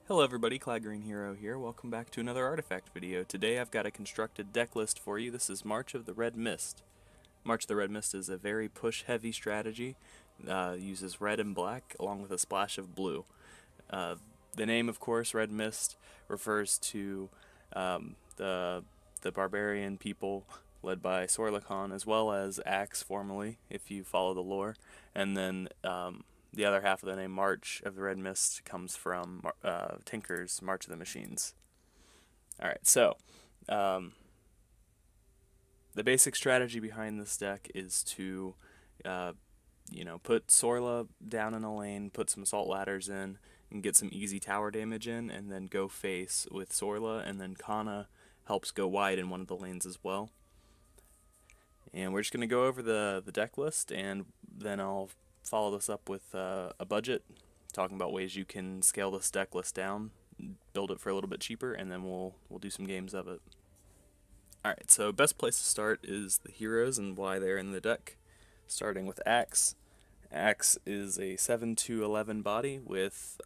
Hello everybody, Cloud Green Hero here. Welcome back to another artifact video. Today I've got a constructed deck list for you. This is March of the Red Mist. March of the Red Mist is a very push-heavy strategy. Uses red and black along with a splash of blue. The name, of course, Red Mist, refers to the barbarian people led by Sorlikon, as well as Axe formerly, if you follow the lore. And then the other half of the name, March of the Red Mist, comes from Tinker's March of the Machines. Alright, so the basic strategy behind this deck is to, put Sorla down in a lane, put some assault ladders in, and get some easy tower damage in, and then go face with Sorla, and then Kana helps go wide in one of the lanes as well. And we're just going to go over the deck list, and then I'll follow this up with a budget, talking about ways you can scale this deck list down, build it for a little bit cheaper, and then we'll do some games of it. Alright, so best place to start is the heroes and why they're in the deck. Starting with Axe. Axe is a 7/11 body with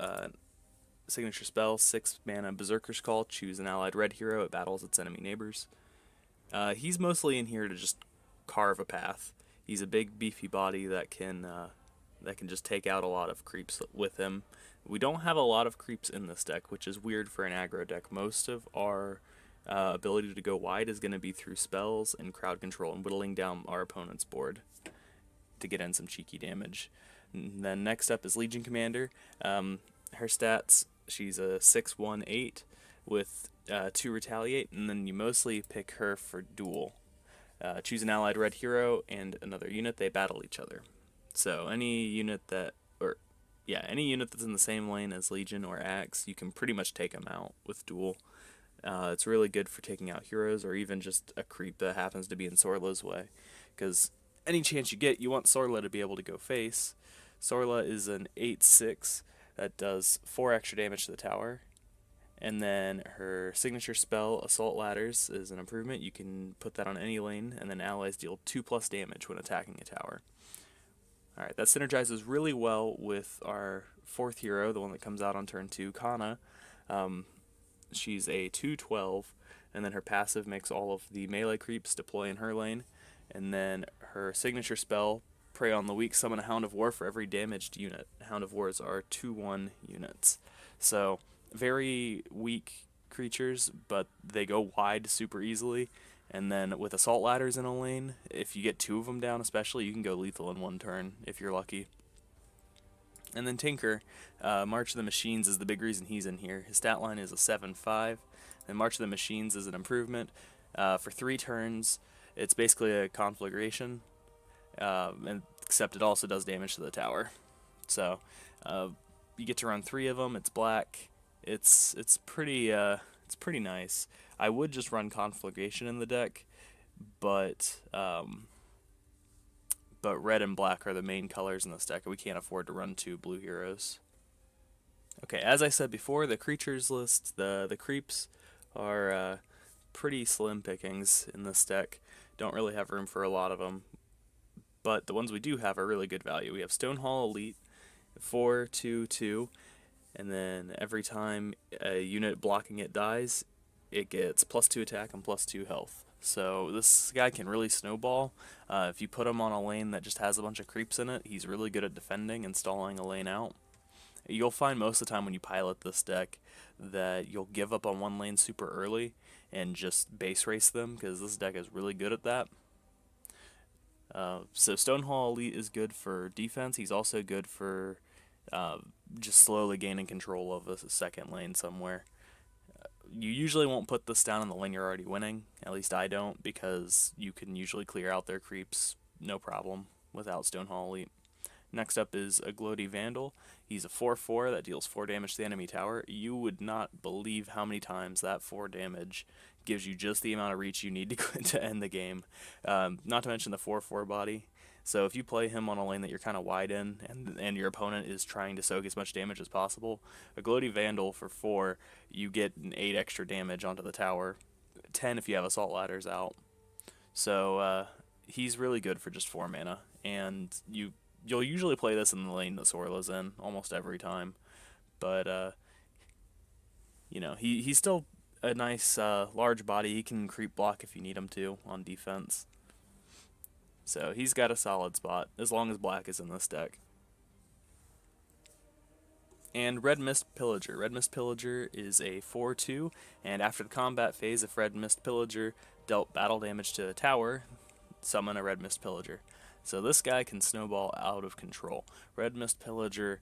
signature spell, 6 mana Berserker's Call. Choose an allied red hero, it battles its enemy neighbors. He's mostly in here to just carve a path. He's a big beefy body that can just take out a lot of creeps with him. We don't have a lot of creeps in this deck, which is weird for an aggro deck. Most of our ability to go wide is going to be through spells and crowd control and whittling down our opponent's board to get in some cheeky damage. And then next up is Legion Commander. Her stats, she's a 6/1/8 with 2 Retaliate, and then you mostly pick her for duel. Choose an allied red hero and another unit, they battle each other. So any unit that's in the same lane as Legion or Axe, you can pretty much take them out with duel. It's really good for taking out heroes or even just a creep that happens to be in Sorla's way, because any chance you get, you want Sorla to be able to go face. Sorla is an 8/6 that does 4 extra damage to the tower, and then her signature spell, Assault Ladders, is an improvement. You can put that on any lane, and then allies deal 2+ damage when attacking a tower. Alright, that synergizes really well with our 4th hero, the one that comes out on turn 2, Kana. She's a 2/12, and then her passive makes all of the melee creeps deploy in her lane, and then her signature spell, Prey on the Weak, summon a Hound of War for every damaged unit. Hound of Wars are 2/1 units. So, very weak creatures, but they go wide super easily. And then with Assault Ladders in a lane, if you get 2 of them down especially, you can go lethal in one turn if you're lucky. And then Tinker, March of the Machines is the big reason he's in here. His stat line is a 7/5, and March of the Machines is an improvement. For 3 turns, it's basically a conflagration, except it also does damage to the tower. So you get to run 3 of them. It's black. It's pretty nice. I would just run conflagration in the deck, but red and black are the main colors in this deck, and we can't afford to run 2 blue heroes. Okay, as I said before, the creatures list, the creeps are pretty slim pickings in this deck. Don't really have room for a lot of them, but the ones we do have are really good value. We have Stonehall Elite, 4/2/2, and then every time a unit blocking it dies, it gets +2 attack and +2 health. So this guy can really snowball. If you put him on a lane that just has a bunch of creeps in it, he's really good at defending and stalling a lane out. You'll find most of the time when you pilot this deck that you'll give up on one lane super early and just base race them, because this deck is really good at that. So Stonehall Elite is good for defense. He's also good for just slowly gaining control of a second lane somewhere. You usually won't put this down in the lane you're already winning, at least I don't, because you can usually clear out their creeps no problem without Stonehall Elite. Next up is a Gloaty Vandal. He's a 4/4 that deals 4 damage to the enemy tower. You would not believe how many times that 4 damage gives you just the amount of reach you need to end the game. Not to mention the 4/4 body. So if you play him on a lane that you're kind of wide in, and your opponent is trying to soak as much damage as possible, a Gloaty Vandal for 4, you get an 8 extra damage onto the tower, 10 if you have Assault Ladders out. So he's really good for just 4 mana, and you'll usually play this in the lane that Sorla's in almost every time. But he's still a nice large body. He can creep block if you need him to on defense. So he's got a solid spot as long as black is in this deck. And Red Mist Pillager. Red Mist Pillager is a 4/2, and after the combat phase, if Red Mist Pillager dealt battle damage to the tower, summon a Red Mist Pillager. So this guy can snowball out of control. Red Mist Pillager,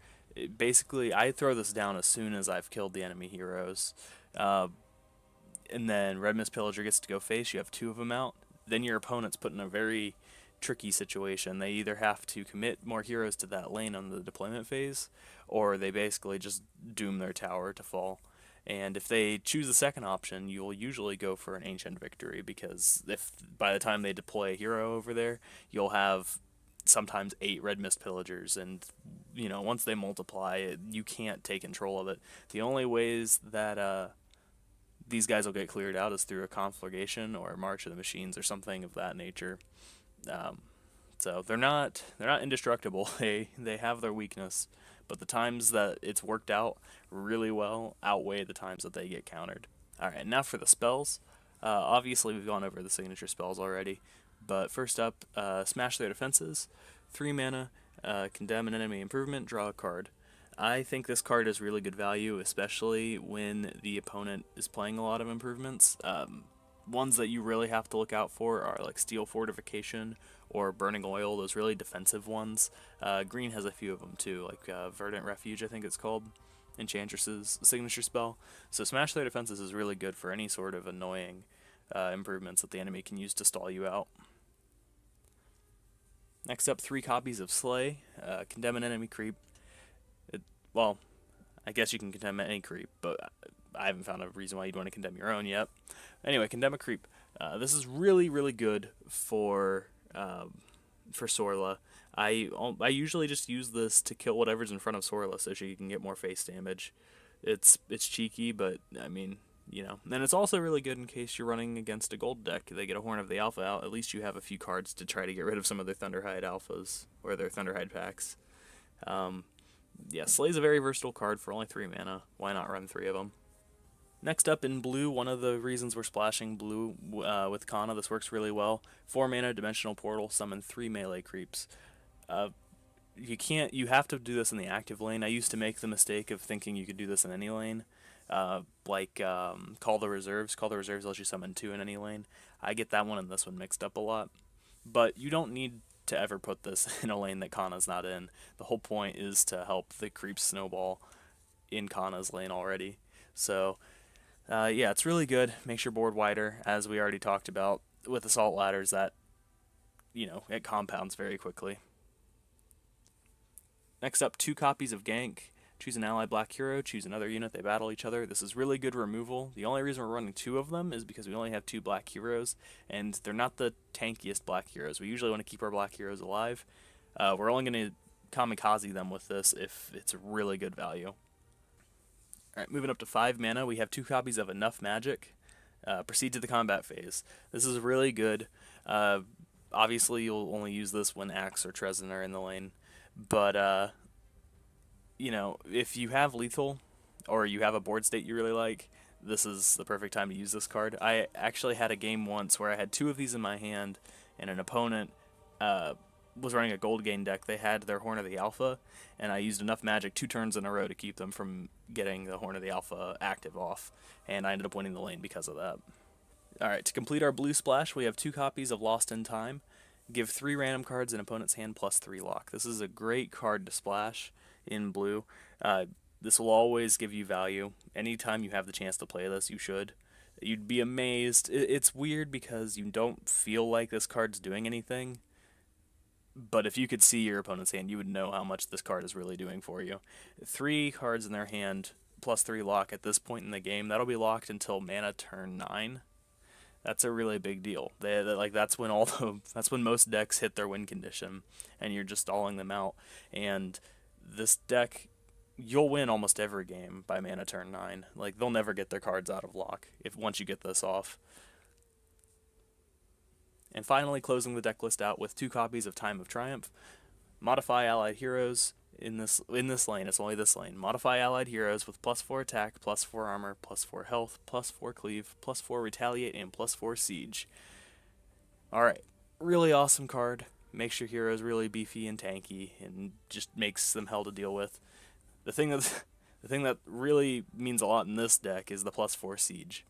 basically, I throw this down as soon as I've killed the enemy heroes. And then Red Mist Pillager gets to go face, you have two of them out. Then your opponent's put in a very tricky situation. They either have to commit more heroes to that lane on the deployment phase, or they basically just doom their tower to fall. And if they choose the second option, you'll usually go for an Ancient Victory, because if by the time they deploy a hero over there, you'll have sometimes 8 Red Mist Pillagers, and once they multiply, you can't take control of it. The only ways that these guys will get cleared out is through a Conflagration or a March of the Machines or something of that nature. So they're not indestructible. They have their weakness, but the times that it's worked out really well outweigh the times that they get countered. All right, now for the spells. Obviously, we've gone over the signature spells already, but first up, Smash Their Defenses. 3 mana, Condemn an Enemy Improvement, draw a card. I think this card is really good value, especially when the opponent is playing a lot of improvements. Ones that you really have to look out for are like Steel Fortification or Burning Oil, those really defensive ones. Green has a few of them too, like Verdant Refuge, I think it's called, Enchantress's signature spell. So Smash Their Defenses is really good for any sort of annoying improvements that the enemy can use to stall you out. Next up, 3 copies of Slay. Condemn an enemy creep. Well, I guess you can condemn any creep, but I haven't found a reason why you'd want to condemn your own yet. Anyway, condemn a creep. This is really, really good for Sorla. I usually just use this to kill whatever's in front of Sorla so she can get more face damage. It's cheeky, but I mean, And it's also really good in case you're running against a gold deck. They get a Horn of the Alpha out. At least you have a few cards to try to get rid of some of their Thunderhide Alphas or their Thunderhide packs. Yeah, Slay's a very versatile card for only 3 mana. Why not run 3 of them? Next up in blue, one of the reasons we're splashing blue with Kana, this works really well. 4 mana Dimensional Portal, summon 3 melee creeps. You have to do this in the active lane. I used to make the mistake of thinking you could do this in any lane. Call the Reserves. Call the Reserves lets you summon 2 in any lane. I get that one and this one mixed up a lot. But you don't need to ever put this in a lane that Kana's not in. The whole point is to help the creeps snowball in Kana's lane already. So, yeah, it's really good. Makes your board wider, as we already talked about. With Assault Ladders, that, it compounds very quickly. Next up, 2 copies of Gank. Choose an ally black hero, choose another unit, they battle each other. This is really good removal. The only reason we're running 2 of them is because we only have 2 black heroes, and they're not the tankiest black heroes. We usually want to keep our black heroes alive. We're only going to kamikaze them with this if it's really good value. Alright, moving up to 5 mana, we have 2 copies of Enough Magic. Proceed to the combat phase. This is really good. Obviously, you'll only use this when Axe or Trezin are in the lane, but if you have lethal or you have a board state you really like, this is the perfect time to use this card. I actually had a game once where I had 2 of these in my hand, and an opponent was running a gold gain deck. They had their Horn of the Alpha, and I used Enough Magic 2 turns in a row to keep them from getting the Horn of the Alpha active off, and I ended up winning the lane because of that. Alright, to complete our blue splash, we have 2 copies of Lost in Time. Give 3 random cards in opponent's hand plus 3 lock. This is a great card to splash in blue. This will always give you value. Anytime you have the chance to play this, you should. You'd be amazed. It's weird because you don't feel like this card's doing anything, but if you could see your opponent's hand, you would know how much this card is really doing for you. 3 cards in their hand plus 3 lock at this point in the game. That'll be locked until mana turn 9. That's a really big deal. That's when most decks hit their win condition, and you're just stalling them out. And this deck, you'll win almost every game by mana turn 9. Like, they'll never get their cards out of lock once you get this off. And finally, closing the deck list out with 2 copies of Time of Triumph. Modify allied heroes. in this lane, it's only this lane. Modify allied heroes with +4 attack, +4 armor, +4 health, +4 cleave, +4 retaliate, and +4 siege. Alright, really awesome card. Makes your heroes really beefy and tanky, and just makes them hell to deal with. The thing that really means a lot in this deck is the +4 siege.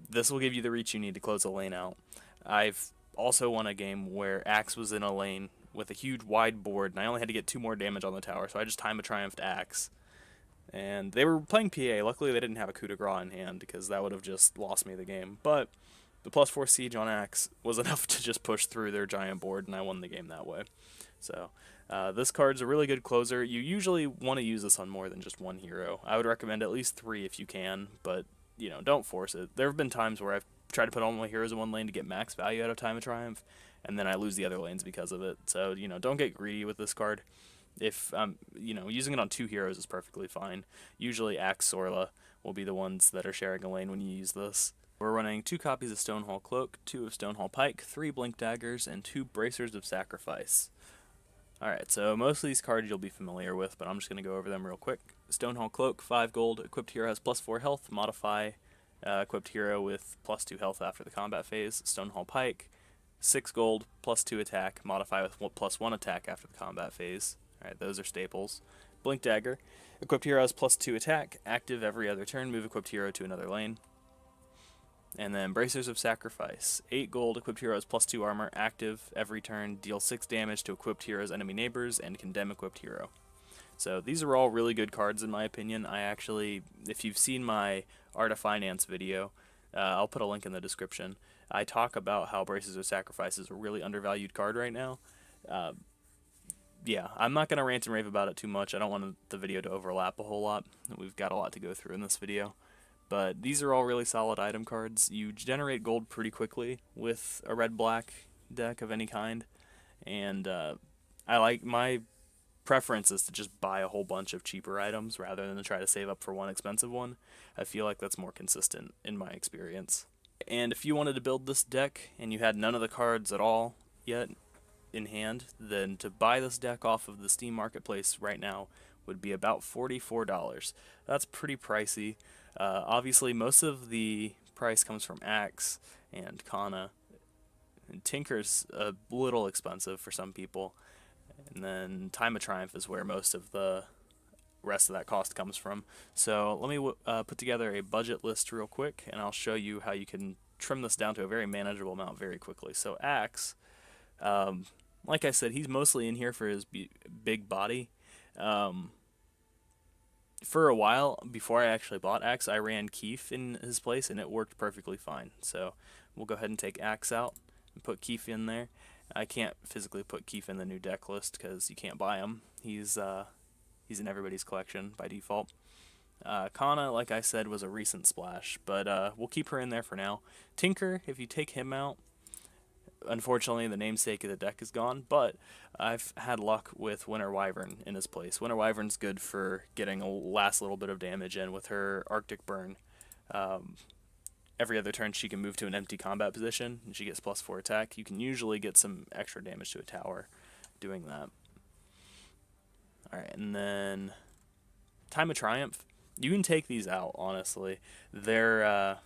This will give you the reach you need to close a lane out. I've also won a game where Axe was in a lane with a huge wide board, and I only had to get 2 more damage on the tower, so I just time a triumphed Axe. And they were playing PA. Luckily, they didn't have a coup de grace in hand, because that would have just lost me the game. But the +4 siege on Axe was enough to just push through their giant board, and I won the game that way. So this card's a really good closer. You usually want to use this on more than just one hero. I would recommend at least 3 if you can, but don't force it. There have been times where I've tried to put all my heroes in one lane to get max value out of Time of Triumph, and then I lose the other lanes because of it. So don't get greedy with this card. If using it on 2 heroes is perfectly fine. Usually Axe Sorla will be the ones that are sharing a lane when you use this. We're running 2 copies of Stonehall Cloak, 2 of Stonehall Pike, 3 Blink Daggers, and 2 Bracers of Sacrifice. Alright, so most of these cards you'll be familiar with, but I'm just going to go over them real quick. Stonehall Cloak, 5 gold, equipped hero has +4 health, modify equipped hero with +2 health after the combat phase. Stonehall Pike, 6 gold, +2 attack, modify with +1 attack after the combat phase. Alright, those are staples. Blink Dagger, equipped hero has +2 attack, active every other turn, move equipped hero to another lane. And then Bracers of Sacrifice, 8 gold, equipped hero has +2 armor, active every turn, deal 6 damage to equipped hero's enemy neighbors, and condemn equipped hero. So these are all really good cards in my opinion. I actually, if you've seen my Art of Finance video, I'll put a link in the description. I talk about how Bracers of Sacrifice is a really undervalued card right now. Yeah, I'm not going to rant and rave about it too much. I don't want the video to overlap a whole lot. We've got a lot to go through in this video. But these are all really solid item cards. You generate gold pretty quickly with a red-black deck of any kind. And my preference is to just buy a whole bunch of cheaper items rather than to try to save up for one expensive one. I feel like that's more consistent in my experience. And if you wanted to build this deck and you had none of the cards at all yet in hand, then to buy this deck off of the Steam Marketplace right now would be about $44. That's pretty pricey. Obviously, most of the price comes from Axe and Kana. And Tinker's a little expensive for some people. And then Time of Triumph is where most of the rest of that cost comes from. So let me put together a budget list real quick, and I'll show you how you can trim this down to a very manageable amount very quickly. So Axe, like I said, he's mostly in here for his big body. For a while, before I actually bought Axe, I ran Keef in his place, and it worked perfectly fine. So we'll go ahead and take Axe out and put Keef in there. I can't physically put Keef in the new deck list because you can't buy him. He's in everybody's collection by default. Kana, like I said, was a recent splash, but we'll keep her in there for now. Tinker, if you take him out, unfortunately the namesake of the deck is gone, but I've had luck with Winter Wyvern in his place. Winter Wyvern's good for getting a last little bit of damage in with her Arctic Burn. Every other turn she can move to an empty combat position, and she gets +4 attack. You can usually get some extra damage to a tower doing that. Alright, and then Time of Triumph. You can take these out, honestly. They're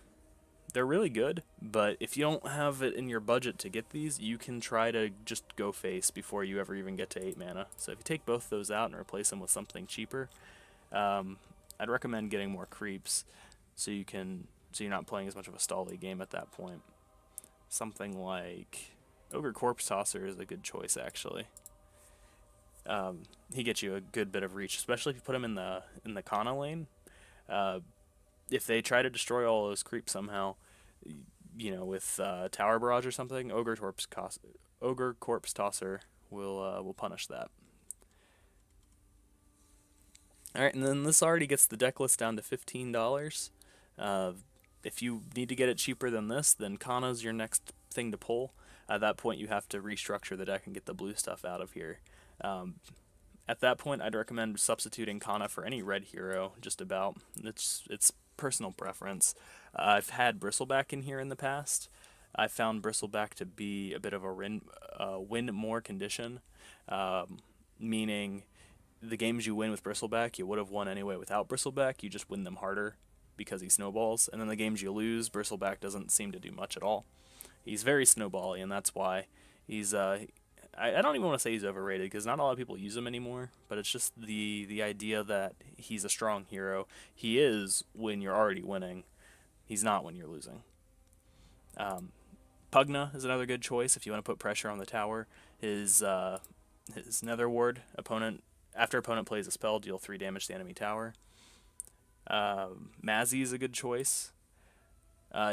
really good, but if you don't have it in your budget to get these, you can try to just go face before you ever even get to 8 mana. So if you take both those out and replace them with something cheaper, I'd recommend getting more creeps so you're not playing as much of a stally game at that point. Something like Ogre Corpse Tosser is a good choice, actually. He gets you a good bit of reach, especially if you put him in the Kana lane. If they try to destroy all those creeps somehow, with Tower Barrage or something, Ogre Corpse Tosser will punish that. Alright, and then this already gets the deck list down to $15. If you need to get it cheaper than this, then Kana's your next thing to pull. At that point, you have to restructure the deck and get the blue stuff out of here. At that point, I'd recommend substituting Kana for any red hero, just about. It's personal preference. I've had Bristleback in here in the past. I found Bristleback to be a bit of a win more condition, meaning the games you win with Bristleback, you would have won anyway without Bristleback. You just win them harder because he snowballs. And then the games you lose, Bristleback doesn't seem to do much at all. He's very snowbally, and that's why he's I don't even want to say he's overrated because not a lot of people use him anymore, but it's just the idea that he's a strong hero. He is when you're already winning. He's not when you're losing. Pugna is another good choice if you want to put pressure on the tower. His Nether Ward, after opponent plays a spell, deal 3 damage to the enemy tower. Mazzy is a good choice.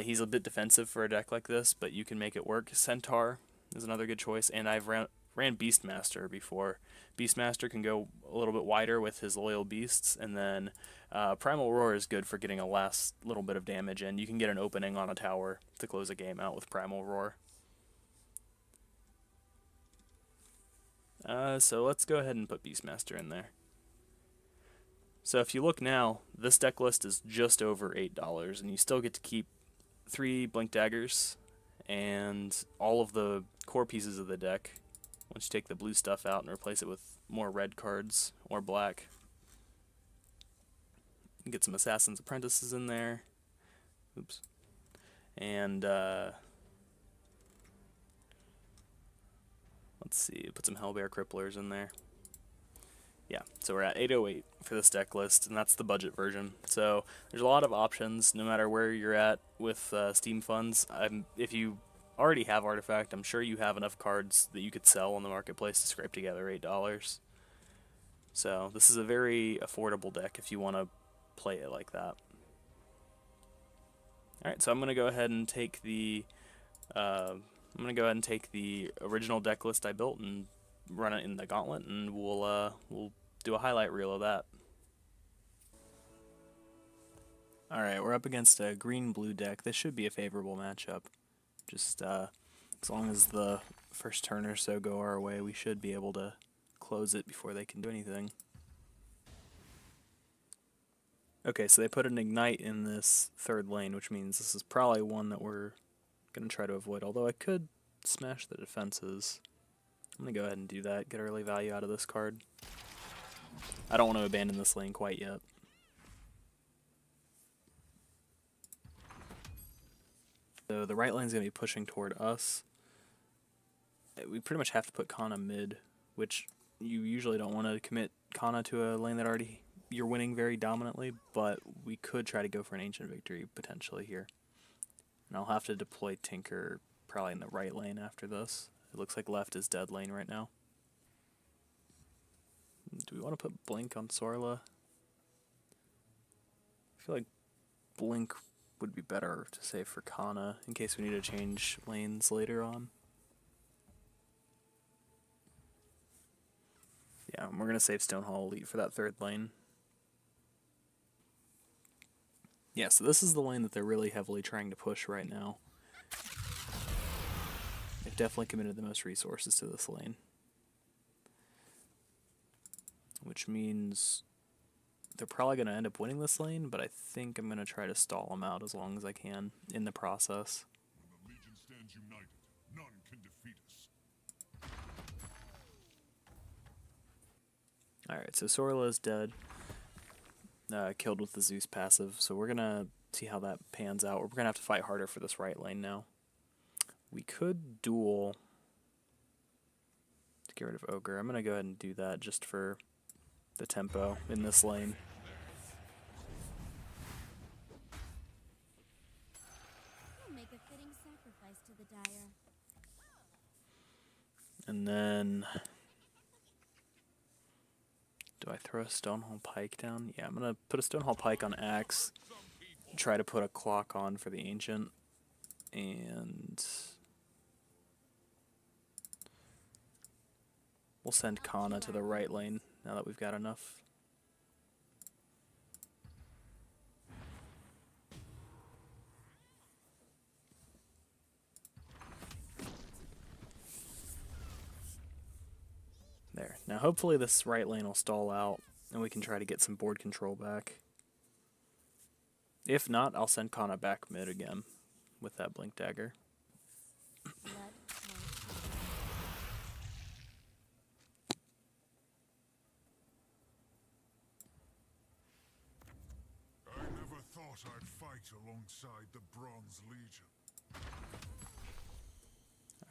He's a bit defensive for a deck like this, but you can make it work. Centaur is another good choice, and I've ran Beastmaster before. Beastmaster can go a little bit wider with his loyal beasts, and then Primal Roar is good for getting a last little bit of damage, and you can get an opening on a tower to close a game out with Primal Roar. So let's go ahead and put Beastmaster in there. So if you look now, this deck list is just over $8, and you still get to keep 3 Blink Daggers and all of the core pieces of the deck once you take the blue stuff out and replace it with more red cards or black. You get some Assassin's Apprentices in there. Oops. And let's see, put some Hellbear Cripplers in there. Yeah, so we're at 808 for this deck list, and that's the budget version. So there's a lot of options, no matter where you're at with Steam funds. If you already have Artifact, I'm sure you have enough cards that you could sell on the marketplace to scrape together $8. So this is a very affordable deck if you want to play it like that. Alright, so I'm going to go ahead and take the original deck list I built and run it in the gauntlet, and we'll do a highlight reel of that. Alright, we're up against a green-blue deck. This should be a favorable matchup. Just as long as the first turn or so go our way, we should be able to close it before they can do anything. Okay, so they put an Ignite in this third lane, which means this is probably one that we're going to try to avoid, although I could smash the defenses. I'm going to go ahead and do that, get early value out of this card. I don't want to abandon this lane quite yet. So the right lane's going to be pushing toward us. We pretty much have to put Kana mid, which you usually don't want to commit Kana to a lane that already you're winning very dominantly, but we could try to go for an Ancient Victory potentially here. And I'll have to deploy Tinker probably in the right lane after this. It looks like left is dead lane right now. Do we want to put Blink on Sorla? I feel like Blink would be better to save for Kana in case we need to change lanes later on. Yeah, we're going to save Stonehall Elite for that third lane. Yeah, so this is the lane that they're really heavily trying to push right now. They've definitely committed the most resources to this lane. Which means they're probably going to end up winning this lane, but I think I'm going to try to stall them out as long as I can in the process. When the Legion stands united, none can defeat us. Alright, so Sorla is dead. Killed with the Zeus passive, so we're going to see how that pans out. We're going to have to fight harder for this right lane now. We could duel to get rid of Ogre. I'm going to go ahead and do that just for the tempo in this lane. Make a fitting sacrifice to the dire. And then do I throw a Stonehall Pike down? Yeah, I'm going to put a Stonehall Pike on Axe, try to put a clock on for the Ancient, and we'll send Kana to the right lane now that we've got enough. There. Now hopefully this right lane will stall out and we can try to get some board control back. If not, I'll send Kana back mid again with that Blink Dagger. thought I'd fight alongside the Bronze Legion.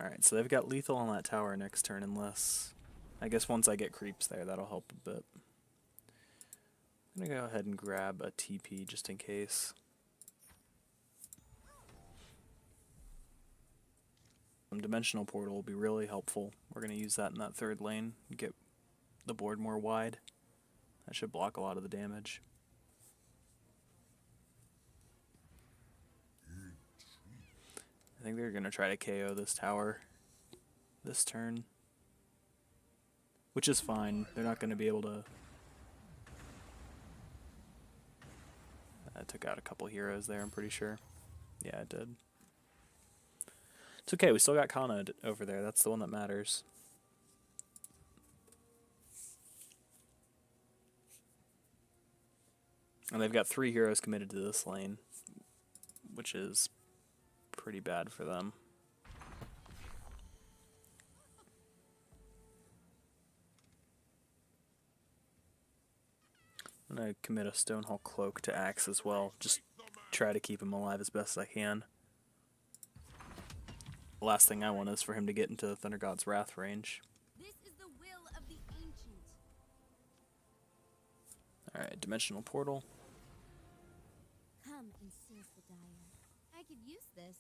Alright, so they've got lethal on that tower next turn, unless... I guess once I get creeps there, that'll help a bit. I'm gonna go ahead and grab a TP just in case. Some dimensional portal will be really helpful. We're gonna use that in that third lane, get the board more wide. That should block a lot of the damage. I think they're gonna try to KO this tower this turn, which is fine. They're not gonna be able to. I took out a couple heroes there, I'm pretty sure. Yeah, it did. It's okay, we still got Kana over there. That's the one that matters. And they've got 3 heroes committed to this lane, which is pretty bad for them. I'm going to commit a Stonehall Cloak to Axe as well. Just try to keep him alive as best as I can. The last thing I want is for him to get into the Thunder God's Wrath range. This is the will of the ancient. Alright, Dimensional Portal. Come and soothe the dire. I could use this.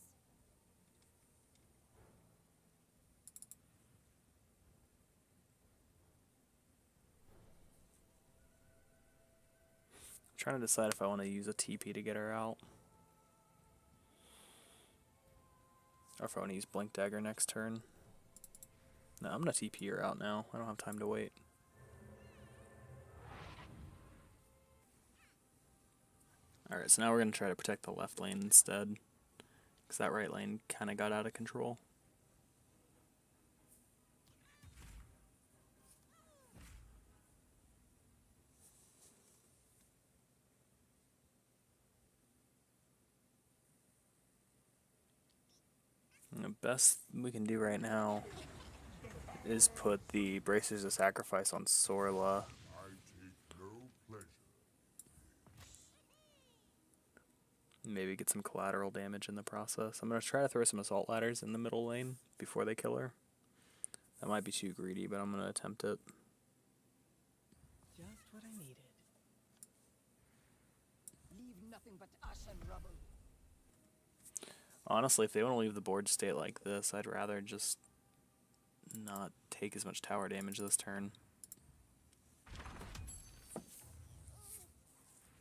Trying to decide if I want to use a TP to get her out. Or if I want to use Blink Dagger next turn. No, I'm going to TP her out now. I don't have time to wait. Alright, so now we're going to try to protect the left lane instead. Because that right lane kind of got out of control. And the best we can do right now is put the Bracers of Sacrifice on Sorla. I take no pleasure. Maybe get some collateral damage in the process. I'm going to try to throw some Assault Ladders in the middle lane before they kill her. That might be too greedy, but I'm going to attempt it. Just what I needed. Leave nothing but ash and rubble. Honestly, if they want to leave the board state like this, I'd rather just not take as much tower damage this turn.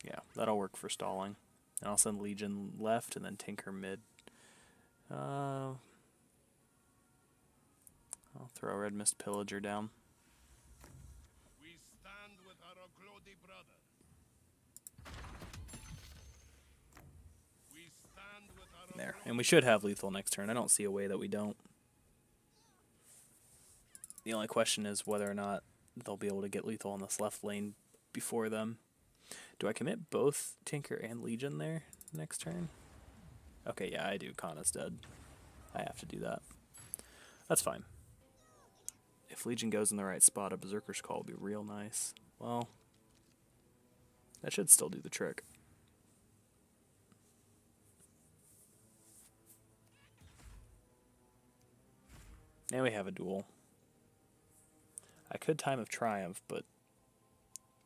Yeah, that'll work for stalling. And I'll send Legion left and then Tinker mid. I'll throw Red Mist Pillager down. We stand with our Oglodi brother. We stand with our There. And we should have lethal next turn. I don't see a way that we don't. The only question is whether or not they'll be able to get lethal in this left lane before them. Do I commit both Tinker and Legion there next turn? Okay, yeah, I do. Kana's dead. I have to do that. That's fine. If Legion goes in the right spot, a Berserker's Call will be real nice. Well, that should still do the trick. And we have a duel. I could Time of Triumph, but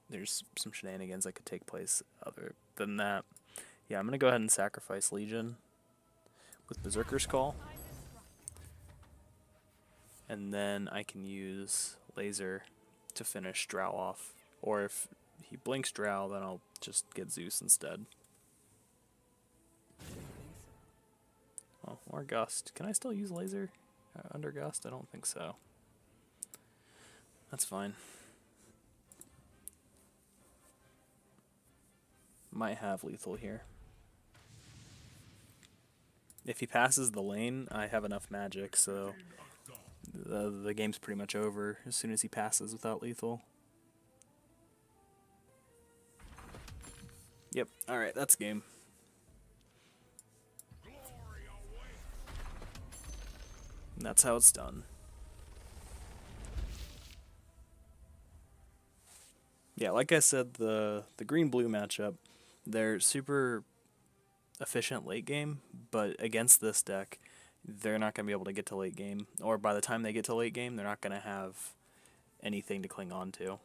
there's some shenanigans that could take place other than that. Yeah, I'm going to go ahead and sacrifice Legion with Berserker's Call. And then I can use Laser to finish Drow off. Or if he blinks Drow, then I'll just get Zeus instead. Oh, or Gust. Can I still use Laser under Gust? I don't think so. That's fine. Might have lethal here. If he passes the lane, I have enough magic, so the game's pretty much over as soon as he passes without lethal. Yep, alright, that's game. And that's how it's done. Yeah, like I said, the green-blue matchup, they're super efficient late game, but against this deck, they're not going to be able to get to late game, or by the time they get to late game, they're not going to have anything to cling on to.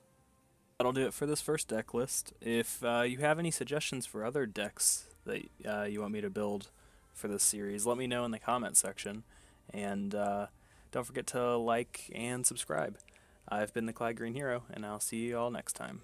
That'll do it for this first deck list. If you have any suggestions for other decks that you want me to build for this series, let me know in the comment section, and don't forget to like and subscribe. I've been the Clyde Green Hero, and I'll see you all next time.